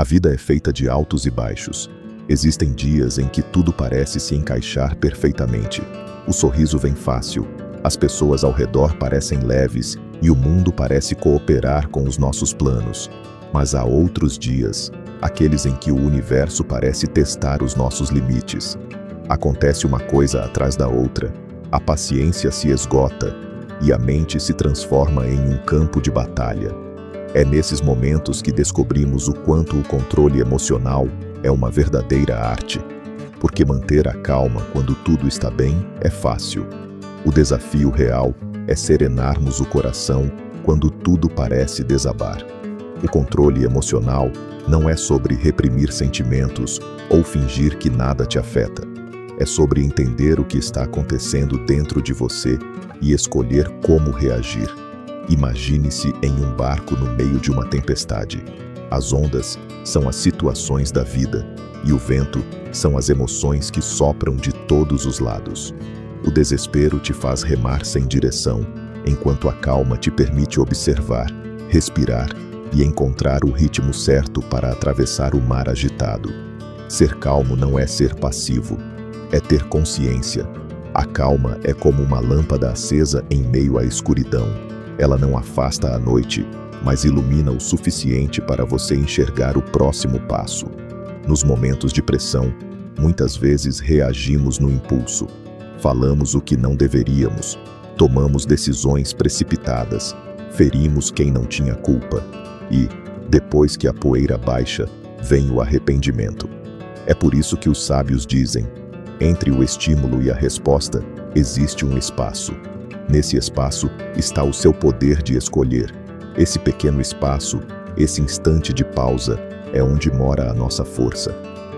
A vida é feita de altos e baixos. Existem dias em que tudo parece se encaixar perfeitamente. O sorriso vem fácil, as pessoas ao redor parecem leves e o mundo parece cooperar com os nossos planos. Mas há outros dias, aqueles em que o universo parece testar os nossos limites. Acontece uma coisa atrás da outra, a paciência se esgota e a mente se transforma em um campo de batalha. É nesses momentos que descobrimos o quanto o controle emocional é uma verdadeira arte. Porque manter a calma quando tudo está bem é fácil. O desafio real é serenarmos o coração quando tudo parece desabar. O controle emocional não é sobre reprimir sentimentos ou fingir que nada te afeta. É sobre entender o que está acontecendo dentro de você e escolher como reagir. Imagine-se em um barco no meio de uma tempestade. As ondas são as situações da vida e o vento são as emoções que sopram de todos os lados. O desespero te faz remar sem direção, enquanto a calma te permite observar, respirar e encontrar o ritmo certo para atravessar o mar agitado. Ser calmo não é ser passivo, é ter consciência. A calma é como uma lâmpada acesa em meio à escuridão. Ela não afasta a noite, mas ilumina o suficiente para você enxergar o próximo passo. Nos momentos de pressão, muitas vezes reagimos no impulso. Falamos o que não deveríamos, tomamos decisões precipitadas, ferimos quem não tinha culpa. E, depois que a poeira baixa, vem o arrependimento. É por isso que os sábios dizem: entre o estímulo e a resposta, existe um espaço. Nesse espaço está o seu poder de escolher. Esse pequeno espaço, esse instante de pausa, é onde mora a nossa força.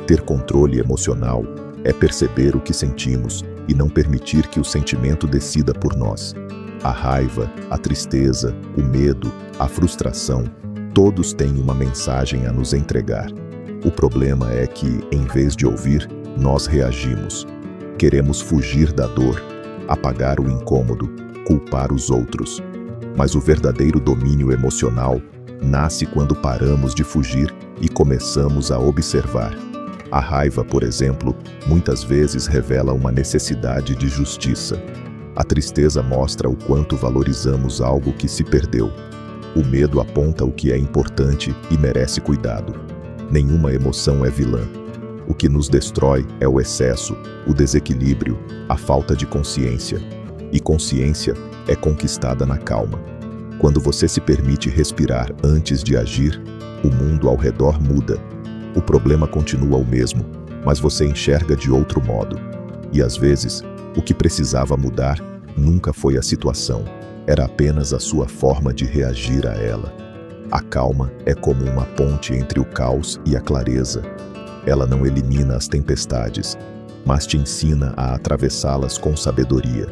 Ter controle emocional é perceber o que sentimos e não permitir que o sentimento decida por nós. A raiva, a tristeza, o medo, a frustração, todos têm uma mensagem a nos entregar. O problema é que, em vez de ouvir, nós reagimos. Queremos fugir da dor, apagar o incômodo, culpar os outros. Mas o verdadeiro domínio emocional nasce quando paramos de fugir e começamos a observar. A raiva, por exemplo, muitas vezes revela uma necessidade de justiça. A tristeza mostra o quanto valorizamos algo que se perdeu. O medo aponta o que é importante e merece cuidado. Nenhuma emoção é vilã. O que nos destrói é o excesso, o desequilíbrio, a falta de consciência. E consciência é conquistada na calma. Quando você se permite respirar antes de agir, o mundo ao redor muda. O problema continua o mesmo, mas você enxerga de outro modo. E às vezes, o que precisava mudar nunca foi a situação, era apenas a sua forma de reagir a ela. A calma é como uma ponte entre o caos e a clareza. Ela não elimina as tempestades, mas te ensina a atravessá-las com sabedoria.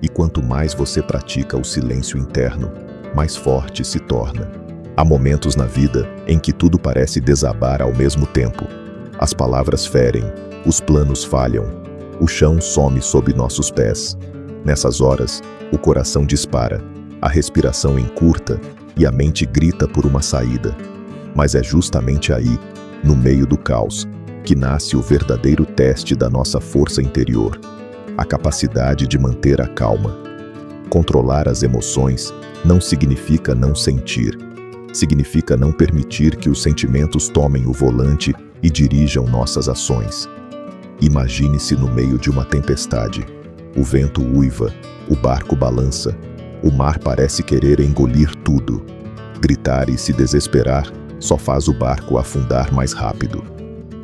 E quanto mais você pratica o silêncio interno, mais forte se torna. Há momentos na vida em que tudo parece desabar ao mesmo tempo. As palavras ferem, os planos falham, o chão some sob nossos pés. Nessas horas, o coração dispara, a respiração encurta e a mente grita por uma saída. Mas é justamente aí, no meio do caos, que nasce o verdadeiro teste da nossa força interior. A capacidade de manter a calma. Controlar as emoções não significa não sentir. Significa não permitir que os sentimentos tomem o volante e dirijam nossas ações. Imagine-se no meio de uma tempestade. O vento uiva, o barco balança, o mar parece querer engolir tudo. Gritar e se desesperar só faz o barco afundar mais rápido.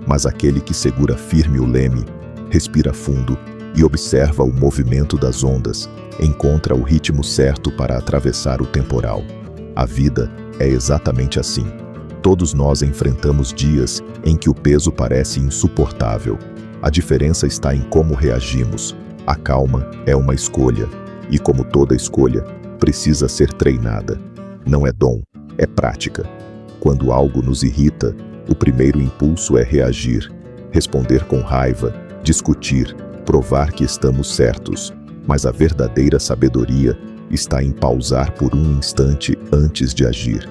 Mas aquele que segura firme o leme, respira fundo e observa o movimento das ondas, encontra o ritmo certo para atravessar o temporal. A vida é exatamente assim. Todos nós enfrentamos dias em que o peso parece insuportável. A diferença está em como reagimos. A calma é uma escolha, e como toda escolha, precisa ser treinada. Não é dom, é prática. Quando algo nos irrita, o primeiro impulso é reagir, responder com raiva, discutir, provar que estamos certos. Mas a verdadeira sabedoria está em pausar por um instante antes de agir.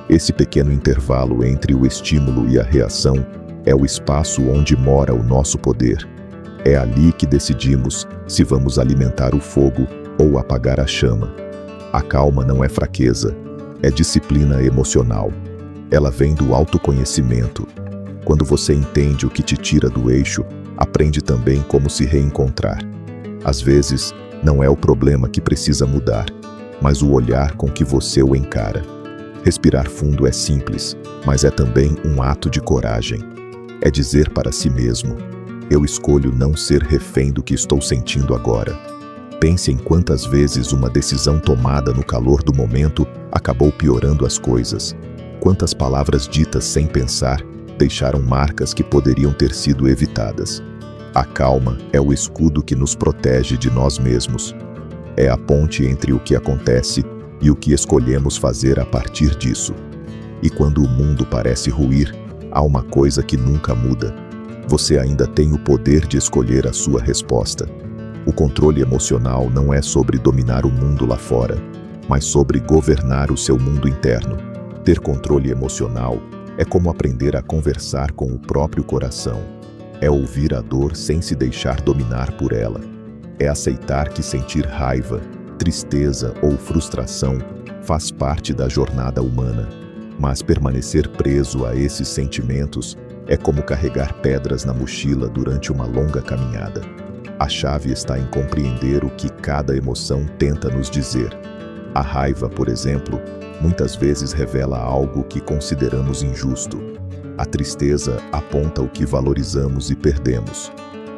Esse pequeno intervalo entre o estímulo e a reação é o espaço onde mora o nosso poder. É ali que decidimos se vamos alimentar o fogo ou apagar a chama. A calma não é fraqueza, é disciplina emocional. Ela vem do autoconhecimento. Quando você entende o que te tira do eixo, aprende também como se reencontrar. Às vezes, não é o problema que precisa mudar, mas o olhar com que você o encara. Respirar fundo é simples, mas é também um ato de coragem. É dizer para si mesmo: eu escolho não ser refém do que estou sentindo agora. Pense em quantas vezes uma decisão tomada no calor do momento acabou piorando as coisas. Quantas palavras ditas sem pensar deixaram marcas que poderiam ter sido evitadas. A calma é o escudo que nos protege de nós mesmos. É a ponte entre o que acontece e o que escolhemos fazer a partir disso. E quando o mundo parece ruir, há uma coisa que nunca muda. Você ainda tem o poder de escolher a sua resposta. O controle emocional não é sobre dominar o mundo lá fora, mas sobre governar o seu mundo interno. Ter controle emocional é como aprender a conversar com o próprio coração. É ouvir a dor sem se deixar dominar por ela. É aceitar que sentir raiva, tristeza ou frustração faz parte da jornada humana. Mas permanecer preso a esses sentimentos é como carregar pedras na mochila durante uma longa caminhada. A chave está em compreender o que cada emoção tenta nos dizer. A raiva, por exemplo, muitas vezes revela algo que consideramos injusto. A tristeza aponta o que valorizamos e perdemos.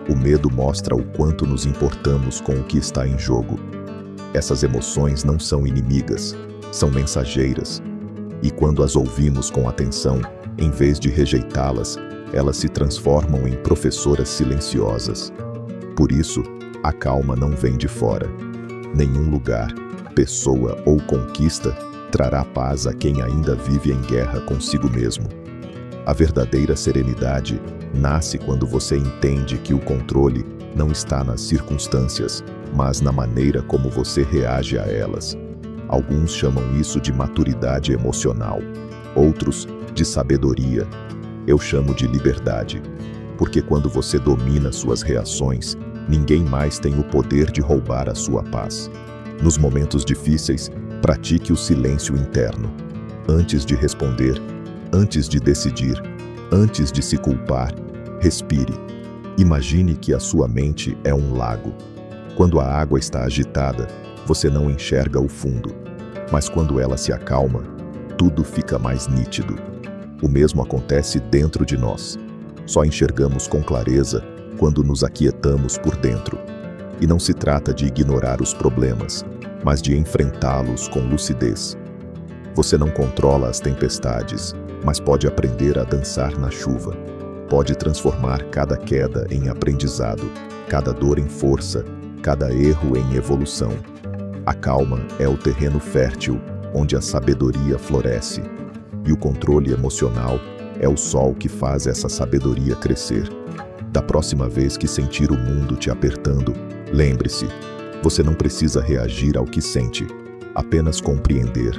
O medo mostra o quanto nos importamos com o que está em jogo. Essas emoções não são inimigas, são mensageiras. E quando as ouvimos com atenção, em vez de rejeitá-las, elas se transformam em professoras silenciosas. Por isso, a calma não vem de fora. Nenhum lugar, pessoa ou conquista trará paz a quem ainda vive em guerra consigo mesmo. A verdadeira serenidade nasce quando você entende que o controle não está nas circunstâncias, mas na maneira como você reage a elas. Alguns chamam isso de maturidade emocional, outros de sabedoria. Eu chamo de liberdade, porque quando você domina suas reações, ninguém mais tem o poder de roubar a sua paz. Nos momentos difíceis, pratique o silêncio interno. Antes de responder, antes de decidir, antes de se culpar, respire. Imagine que a sua mente é um lago. Quando a água está agitada, você não enxerga o fundo. Mas quando ela se acalma, tudo fica mais nítido. O mesmo acontece dentro de nós. Só enxergamos com clareza quando nos aquietamos por dentro. E não se trata de ignorar os problemas, mas de enfrentá-los com lucidez. Você não controla as tempestades, mas pode aprender a dançar na chuva. Pode transformar cada queda em aprendizado, cada dor em força, cada erro em evolução. A calma é o terreno fértil onde a sabedoria floresce. E o controle emocional é o sol que faz essa sabedoria crescer. Da próxima vez que sentir o mundo te apertando, lembre-se, você não precisa reagir ao que sente, apenas compreender.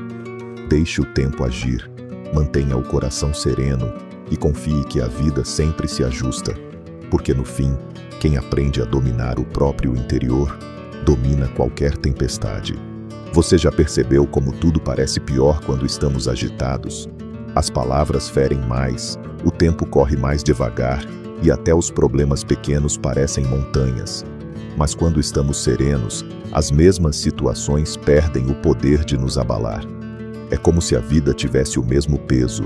Deixe o tempo agir, mantenha o coração sereno e confie que a vida sempre se ajusta, porque no fim, quem aprende a dominar o próprio interior, domina qualquer tempestade. Você já percebeu como tudo parece pior quando estamos agitados? As palavras ferem mais, o tempo corre mais devagar e até os problemas pequenos parecem montanhas. Mas quando estamos serenos, as mesmas situações perdem o poder de nos abalar. É como se a vida tivesse o mesmo peso,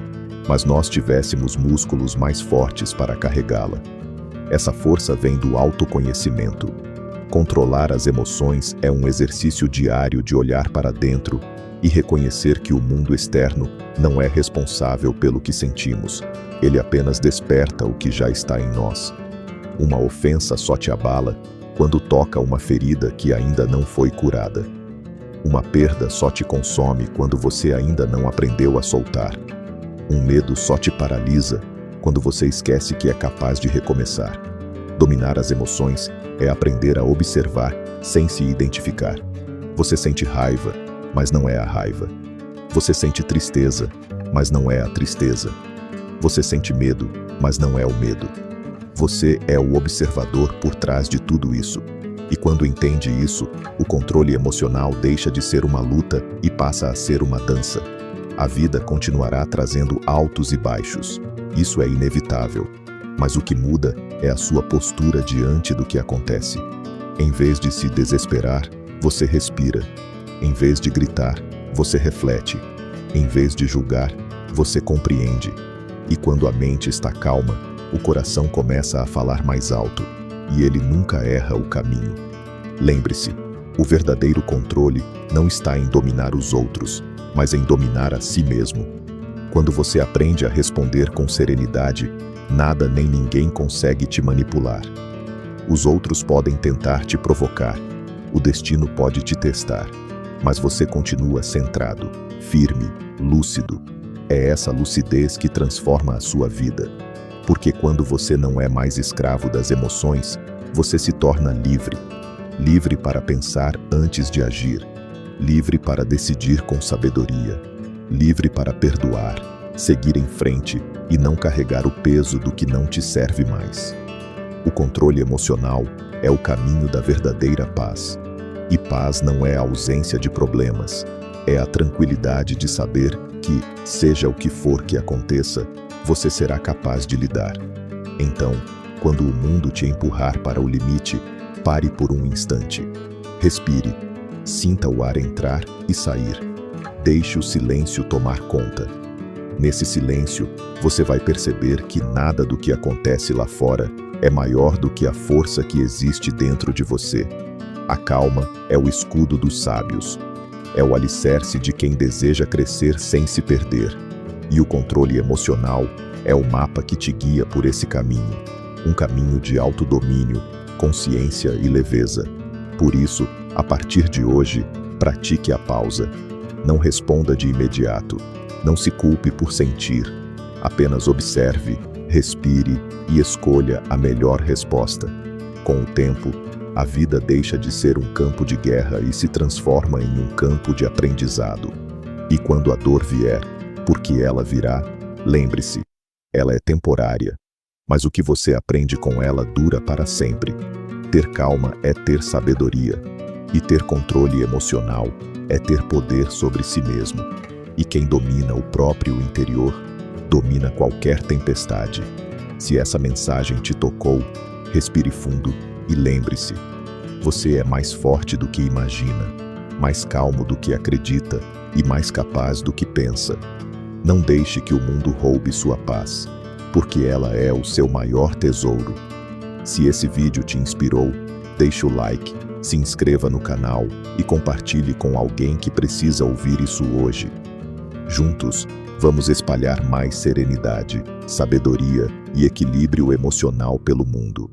mas nós tivéssemos músculos mais fortes para carregá-la. Essa força vem do autoconhecimento. Controlar as emoções é um exercício diário de olhar para dentro e reconhecer que o mundo externo não é responsável pelo que sentimos. Ele apenas desperta o que já está em nós. Uma ofensa só te abala quando toca uma ferida que ainda não foi curada. Uma perda só te consome quando você ainda não aprendeu a soltar. Um medo só te paralisa quando você esquece que é capaz de recomeçar. Dominar as emoções é aprender a observar sem se identificar. Você sente raiva, mas não é a raiva. Você sente tristeza, mas não é a tristeza. Você sente medo, mas não é o medo. Você é o observador por trás de tudo isso. E quando entende isso, o controle emocional deixa de ser uma luta e passa a ser uma dança. A vida continuará trazendo altos e baixos. Isso é inevitável. Mas o que muda é a sua postura diante do que acontece. Em vez de se desesperar, você respira. Em vez de gritar, você reflete. Em vez de julgar, você compreende. E quando a mente está calma, o coração começa a falar mais alto, e ele nunca erra o caminho. Lembre-se, o verdadeiro controle não está em dominar os outros, mas em dominar a si mesmo. Quando você aprende a responder com serenidade, nada nem ninguém consegue te manipular. Os outros podem tentar te provocar, o destino pode te testar, mas você continua centrado, firme, lúcido. É essa lucidez que transforma a sua vida. Porque quando você não é mais escravo das emoções, você se torna livre. Livre para pensar antes de agir. Livre para decidir com sabedoria. Livre para perdoar, seguir em frente e não carregar o peso do que não te serve mais. O controle emocional é o caminho da verdadeira paz. E paz não é a ausência de problemas, é a tranquilidade de saber que, seja o que for que aconteça, você será capaz de lidar. Então, quando o mundo te empurrar para o limite, pare por um instante. Respire, sinta o ar entrar e sair. Deixe o silêncio tomar conta. Nesse silêncio, você vai perceber que nada do que acontece lá fora é maior do que a força que existe dentro de você. A calma é o escudo dos sábios. É o alicerce de quem deseja crescer sem se perder. E o controle emocional é o mapa que te guia por esse caminho. Um caminho de autodomínio, consciência e leveza. Por isso, a partir de hoje, pratique a pausa. Não responda de imediato. Não se culpe por sentir. Apenas observe, respire e escolha a melhor resposta. Com o tempo, a vida deixa de ser um campo de guerra e se transforma em um campo de aprendizado. E quando a dor vier, porque ela virá, lembre-se, ela é temporária, mas o que você aprende com ela dura para sempre. Ter calma é ter sabedoria, e ter controle emocional é ter poder sobre si mesmo. E quem domina o próprio interior, domina qualquer tempestade. Se essa mensagem te tocou, respire fundo e lembre-se, você é mais forte do que imagina, mais calmo do que acredita e mais capaz do que pensa. Não deixe que o mundo roube sua paz, porque ela é o seu maior tesouro. Se esse vídeo te inspirou, deixe o like, se inscreva no canal e compartilhe com alguém que precisa ouvir isso hoje. Juntos, vamos espalhar mais serenidade, sabedoria e equilíbrio emocional pelo mundo.